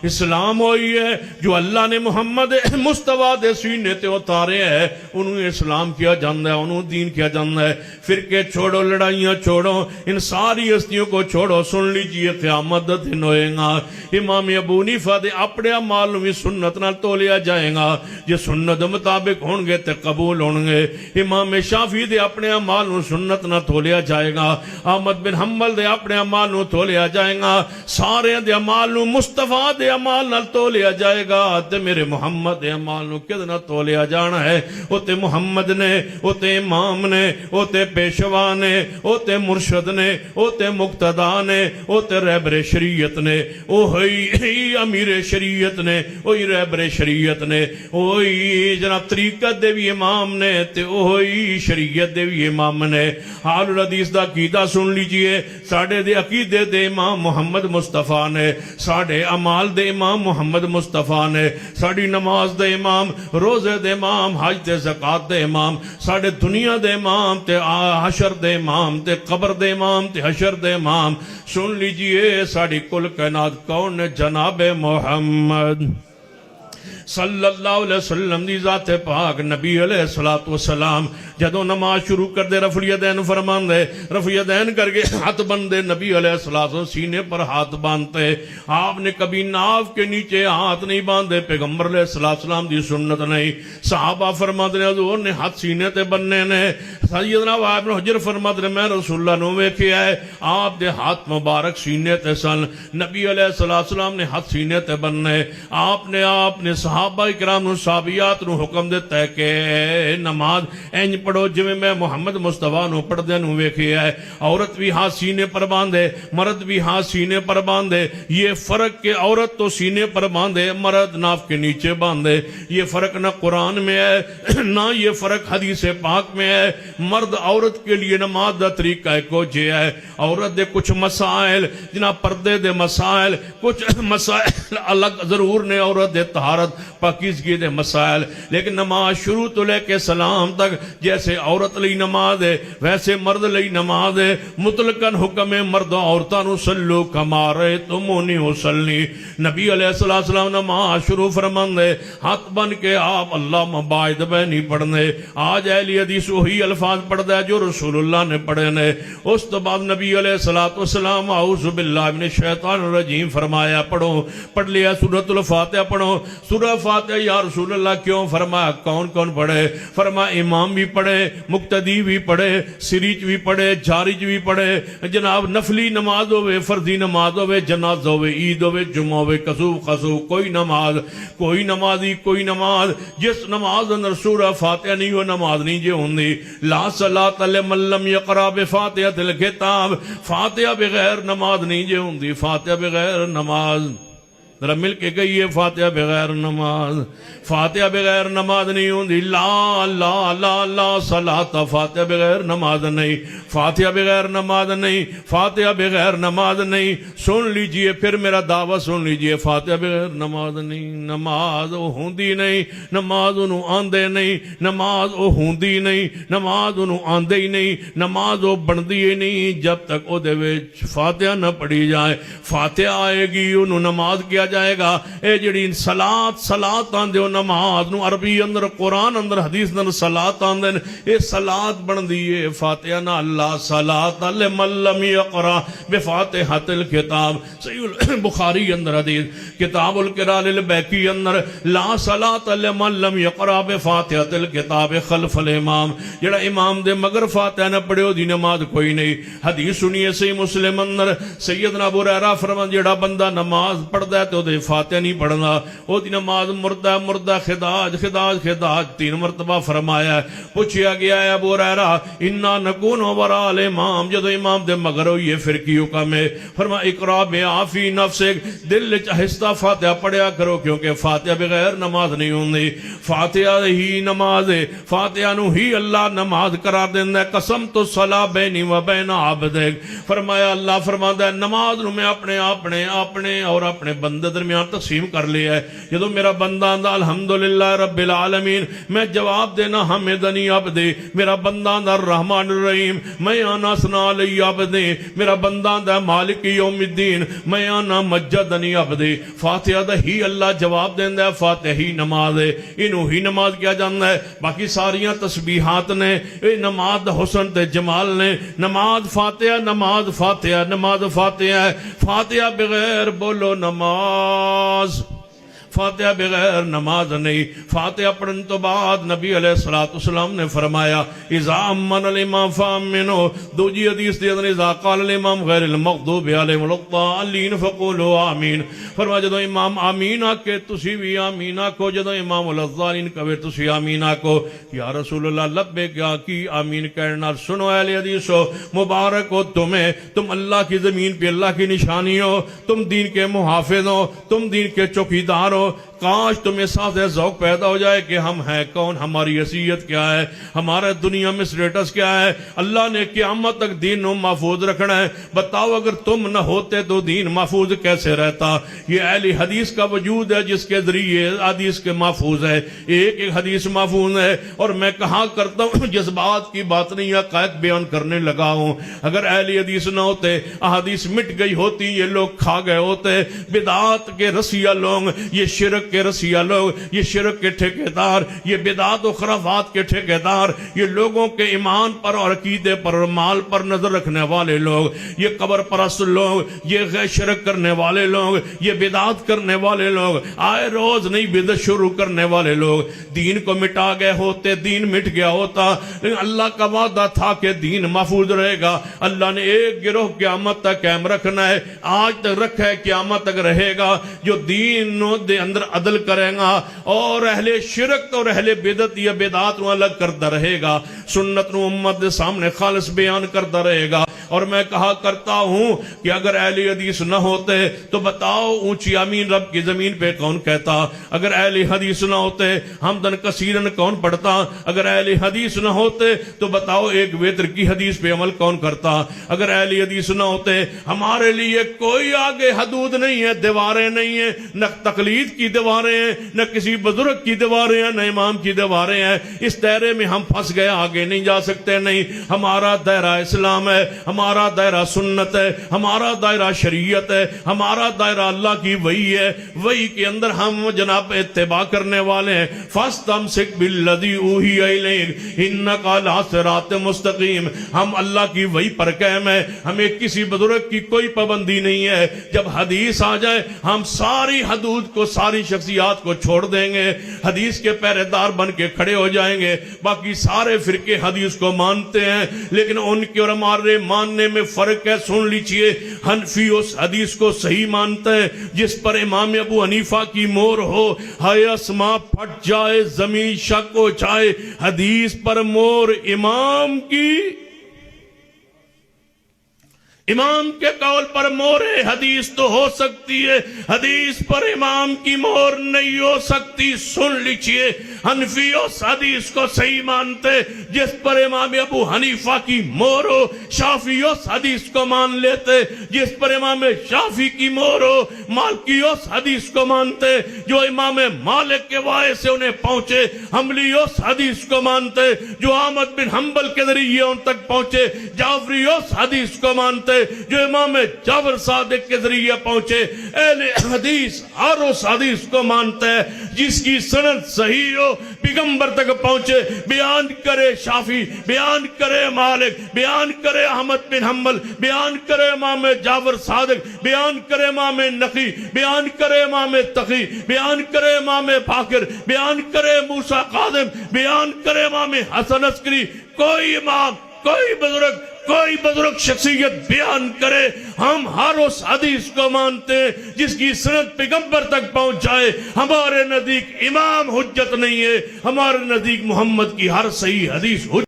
اسلام ہوئی ہے جو اللہ نے محمد مصطفیٰ دے سینے تے اتارے ہے انہوں اسلام کیا جاندہ ہے انہوں دین کیا جاندہ ہے فرقے چھوڑو لڑائیاں چھوڑو ان ساری ہستیوں کو چھوڑو سن لیجئے قیامت دا دن ہوئے گا امام ابو حنیفہ دے اپنے اعمال بھی سنت نال تولیا جائے گا جے سنت مطابق ہون گے تے قبول ہون گے امام شافعی دے اپنے اعمال سنت نہ تولیا جائے گا احمد بن حنبل دے اپنے اعمال تولیا جائے گا سارے دے اعمال مصطفیٰ دے اعمال نال تولیا جائے گا تے میرے محمد دے اعمال کدنا تولیا جانا ہے او تے محمد نے او تے امام نے او تے پیشوا نے او تے مرشد نے او تے مقتدا نے او تے رہبر شریعت نے او ہی امیر شریعت نے اوہی رہبر شریعت نے اوہی جناب طریقت دے بھی امام نے تے اوہی شریعت دے بھی امام نے حال الحدیث دا عقیدہ سن لیجئے ساڑھے دے عقیدے دے امام محمد مصطفیٰ نے ساڑھے عمال دے امام محمد مصطفیٰ نے ساڑھی نماز دے امام روزے دے امام حج دے زکاة دے امام ساڑھے دنیا دے امام تے حشر دے امام تے قبر دے امام تے حشر دے امام سن لیجئے ساڑھی کل کائنات کون جناب محمد صلی اللہ علیہ وسلم دی ذات پاک نبی علیہ السلام جدو نماز شروع کر دے رفع الیدین فرمان دے رفع الیدین کر کے ہاتھ بندے نبی علیہ السلام سینے پر ہاتھ باندھتے آپ نے کبھی ناف کے نیچے ہاتھ نہیں باندھے پیغمبر علیہ السلام دی سنت نہیں صحابہ فرماتے ہیں حضور نے ہاتھ سینے تے بننے نے سیدنا وائب بن حجر فرماتے ہیں میں رسول اللہ نو ویکھیا ہے آپ دے ہاتھ مبارک سینے تے سن نبی علیہ السلام نے ہاتھ سینے تے بننے آپ نے صحابہ اکرام صحابیات نو حکم دیتا ہے کہ نماز اینج پڑھو جویں میں محمد مصطفیٰ نو پڑھ دے نو ویکھیا ہے عورت بھی ہاتھ سینے پر باندھے مرد بھی ہاتھ سینے پر باندھے یہ فرق کہ عورت تو سینے پر باندھے مرد ناف کے نیچے باندھے یہ فرق نہ قرآن میں ہے نہ یہ فرق حدیث پاک میں ہے مرد عورت کے لیے نماز دا طریقہ کو جے ہے عورت دے کچھ مسائل جناب پردے دے مسائل کچھ مسائل الگ ضرور نے عورت دے طہارت پاکیزگی دے مسائل لیکن نماز شروع تو لے کے سلام تک جیسے عورت لئی نماز ہے ویسے مرد لئی نماز ہے مطلقاً حکم ہے مرد عورتانو سلو کما رأیتمونی اصلی نبی علیہ السلام نماز شروع فرمان دے ہاتھ بن کے آپ اللہ مباعد بینی پڑھنے آج اہلی حدیث وہی الفاظ پڑھ دے جو رسول اللہ نے پڑھے نے اس تو بعد نبی علیہ السلام اعوذ باللہ من الشیطان الرجیم فرمایا پڑھو پڑھ لیا سورۃ الفاتحہ پڑھو سورہ فاتحہ یا رسول اللہ کیوں فرمایا کون کون پڑھے فرمایا امام بھی پڑھے مقتدی بھی پڑھے سریج بھی پڑھے جارج بھی پڑھے جناب نفلی نماز ہوئے فرضی نماز ہوئے جناز ہوئے عید ہوئے جمعہ ہوئے کسوف خسوف کوئی نمازی کوئی نماز جس نماز اندر سورہ فاتحہ نہیں ہو نماز نہیں جے ہوندی لا صلاۃ لمن لم یقرأ بفاتحۃ الکتاب فاتحہ بغیر نماز نہیں جے ہوندی فاتحہ بغیر نماز ذرا مل کے گئی فاتحہ بغیر نماز فاتحہ بغیر نماز نہیں ہوندی لا لا لا لا صلاۃ فاتحہ بغیر نماز نہیں فاتحہ بغیر نماز نہیں فاتحہ بغیر نماز نہیں سن لیجئے پھر میرا دعویٰ سن لیجئے فاتحہ بغیر نماز نہیں نماز او ہوندی نہیں نماز انہوں آندے نہیں نماز او ہوندی نہیں نماز انہوں آندے ہی نہیں نماز او بندی ہی نہیں جب تک او دے وچ فاتحہ نہ پڑھی جائے فاتحہ آئے گی انہوں نماز کیا جائے گا اے جڑی صلاۃ آندے ہو نماز نو عربی اندر قرآن اندر حدیث اندر صلاۃ آندے اے صلاۃ بندی ہے فاتحہ نہ اللہ صلاۃ لمن لم یقرأ بفاتحۃ الکتاب صحیح بخاری اندر حدیث کتاب القراء للبیکی اندر لا صلاۃ لمن لم یقرأ بفاتحۃ الکتاب خلف الامام جڑا امام دے مگر فاتحہ نہ پڑھے دی نماز کوئی نہیں حدیث سنیے صحیح مسلم اندر سیدنا ابو ہریرہ فرمان جڑا بندہ نماز پڑھدا ہے تو دے فاتحہ نہیں پڑھنا او دی نماز مردہ مردہ خداج خداج خداج 3 مرتبہ فرمایا ہے پوچھیا گیا ہے ابو ہریرہ انا نکون وراء الامام جدو امام دے مگر ہوئی پھر کی حکم ہے فرمایا اقرا بعافی نفسک دل وچ آہستہ فاتحہ پڑھیا کرو کیونکہ فاتحہ بغیر نماز نہیں ہوندی فاتحہ ہی نماز ہے فاتحہ نو ہی اللہ نماز قرار دیندا ہے قسم تو صلاۃ بینی و بین عبدک فرمایا اللہ فرماندا ہے نماز نو میں اپنے اور اپنے بندے درمیان تقسیم کر لیا ہے جدو میرا بندہ آندا الحمدللہ رب العالمین میں جواب دینا حمدنی عبدی میرا بندہ آندا الرحمن الرحیم میں آنا سنا علی عبدی میرا بندہ دا مالک یوم الدین میں آنا مجدنی عبدی فاتحہ دا ہی اللہ جواب دیں ہے فاتحہ ہی نماز ہے انہوں ہی نماز کیا جانا ہے باقی ساریاں تسبیحات نے اے نماز دا حسن تے جمال نے نماز فاتحہ نماز فاتحہ نماز فاتحہ فاتحہ بغیر بولو نماز فاتحہ بغیر نماز نہیں فاتحہ پڑھن تو بعد نبی علیہ السلام نے فرمایا اذا امن الامام فامنو دوجی حدیث دے اندر اذا قال الامام غیر المغضوب علیہم الضالین فقولوا آمین فرمایا جدو امام آمین آکے تسی بھی آمین آکو جدو امام الضالین کہے تسی آمین آکو یا رسول اللہ لبے کیا کی آمین کہنا سنو اہل حدیث ہو مبارک ہو تمہیں تم اللہ کی زمین پہ اللہ کی نشانی ہو تم دین کے محافظ ہو تم دین کے چوکیدار ہو کاش تمہیں ساتھ ذوق پیدا ہو جائے کہ ہم ہیں کون ہماری حیثیت کیا ہے ہمارے دنیا میں سٹیٹس کیا ہے اللہ نے قیامت تک دین نو محفوظ رکھنا ہے بتاؤ اگر تم نہ ہوتے تو دین محفوظ کیسے رہتا یہ اہل حدیث کا وجود ہے جس کے ذریعے حدیث کے محفوظ ہے ایک ایک حدیث محفوظ ہے اور میں کہاں کرتا ہوں جس بات کی بات نہیں عقائد بیان کرنے لگا ہوں اگر اہل حدیث نہ ہوتے احادیث مٹ گئی ہوتی یہ لوگ کھا گئے ہوتے بدعات کے رسیہ لوگ یہ شرک کے رسیہ لوگ یہ شرک کے ٹھیکیدار یہ بدعات و خرافات کے ٹھیکیدار یہ لوگوں کے ایمان پر اور عقیدے پر اور مال پر نظر رکھنے والے لوگ یہ قبر پرست لوگ یہ غیر شرک کرنے والے لوگ یہ بدعات کرنے والے لوگ آئے روز نئی بدعت شروع کرنے والے لوگ دین کو مٹا گئے ہوتے دین مٹ گیا ہوتا لیکن اللہ کا وعدہ تھا کہ دین محفوظ رہے گا اللہ نے ایک گروہ قیامت تک قائم رکھنا ہے آج تک رکھا ہے قیامت تک رہے گا جو دین دے اندر عدل کرے گا اور اہل شرک اور اہل بدعت یا بدعات نو الگ کرتا رہے گا سنت نو امت دے سامنے خالص بیان کرتا رہے گا اور میں کہا کرتا ہوں کہ اگر اہل حدیث نہ ہوتے تو بتاؤ اونچی آمین رب کی زمین پہ کون کہتا اگر اہل حدیث نہ ہوتے حمدن کثیرن کون پڑھتا اگر اہل حدیث نہ ہوتے تو بتاؤ ایک وتر کی حدیث پہ عمل کون کرتا اگر اہل حدیث نہ ہوتے ہمارے لیے کوئی آگے حدود نہیں ہے دیواریں نہیں ہیں نہ تقلید کی دیواریں ہیں نہ کسی بزرگ کی دیواریں ہیں نہ امام کی دیواریں ہیں اس دائرے میں ہم پھنس گئے آگے نہیں جا سکتے نہیں ہمارا دائرہ اسلام ہے ہمارا دائرہ سنت ہے ہمارا دائرہ شریعت ہے ہمارا دائرہ اللہ کی وحی ہے وحی کے اندر ہم جناب اتباع کرنے والے ہیں فاستمسک بالذی اوحی الیک انک علی صراط مستقیم ہم اللہ کی وحی پر قائم ہے ہمیں کسی بزرگ کی کوئی پابندی نہیں ہے جب حدیث آ جائے ہم ساری حدود کو ساری شخصیات کو چھوڑ دیں گے حدیث کے پہرے دار بن کے کھڑے ہو جائیں گے باقی سارے فرقے حدیث کو مانتے ہیں لیکن ان کے اور ہمارے ماننے میں فرق ہے سن لیجئے حنفی اس حدیث کو صحیح مانتا ہے جس پر امام ابو حنیفہ کی مور ہو ہائے اسما پھٹ جائے زمین شک ہو جائے حدیث پر مور امام کی امام کے قول پر مور حدیث تو ہو سکتی ہے حدیث پر امام کی مور نہیں ہو سکتی سن لیجئے حنفی اس حدیث کو صحیح مانتے جس پر امام ابو حنیفہ کی مور ہو شافعی اس حدیث کو مان لیتے جس پر امام شافعی کی مور ہو مالکی اس حدیث کو مانتے جو امام مالک کے وائے سے انہیں پہنچے حنبلی اس حدیث کو مانتے جو احمد بن حنبل کے ذریعے ان تک پہنچے جعفری اس حدیث کو مانتے جو امام جعفر صادق کے ذریعے پہنچے اہل حدیث ہر اس حدیث کو مانتا ہے جس کی سند صحیح ہو پیغمبر تک پہنچے بیان کرے شافعی بیان کرے مالک بیان کرے احمد بن حنبل بیان کرے امام جعفر صادق بیان کرے امام نقی بیان کرے امام تقی بیان کرے امام باقر بیان کرے موسیٰ قاظم بیان کرے امام حسن عسکری کوئی امام کوئی بزرگ شخصیت بیان کرے ہم ہر اس حدیث کو مانتے ہیں جس کی سند پیغمبر تک پہنچ جائے ہمارے نزدیک امام حجت نہیں ہے ہمارے نزدیک محمد کی ہر صحیح حدیث حجت